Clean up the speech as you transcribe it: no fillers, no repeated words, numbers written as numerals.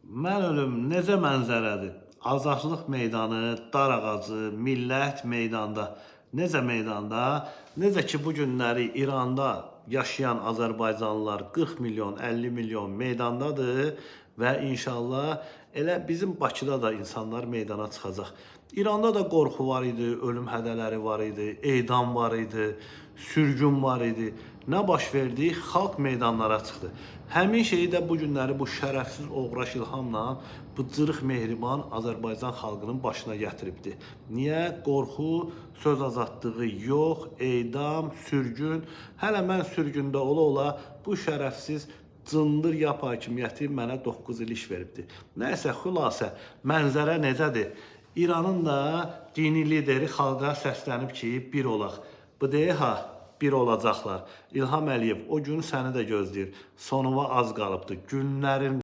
Mən ölüm necə mənzərədir? Azadlıq meydanı, dar ağacı, millət meydanda. Necə meydanda? Necə ki bu günləri İranda yaşayan Azərbaycanlılar 40 milyon, 50 milyon meydandadır və inşallah elə bizim Bakıda da insanlar meydana çıxacaq. İranda da qorxu var idi, ölüm hədələri var idi, edam var idi, sürgün var idi. Nə baş verdi? Xalq meydanlara çıxdı. Həmin şeyi də bu günləri bu şərəfsiz oğraş İlhamla bu cırıq mehriban Azərbaycan xalqının başına gətiribdi. Niyə? Qorxu, söz azadlığı yox, edam, sürgün. Hələ mən sürgündə ola-ola bu şərəfsiz cındır yap hakimiyyəti mənə 9 il iş veribdi. Nəysə, xülasə, mənzərə necədir? İranın da dini lideri xalqa səslənib ki, bir olaq. Bu deyək ha, bir olacaqlar. İlham Əliyev o gün səni də gözləyir. Sonuna az qalıbdı. Günlərin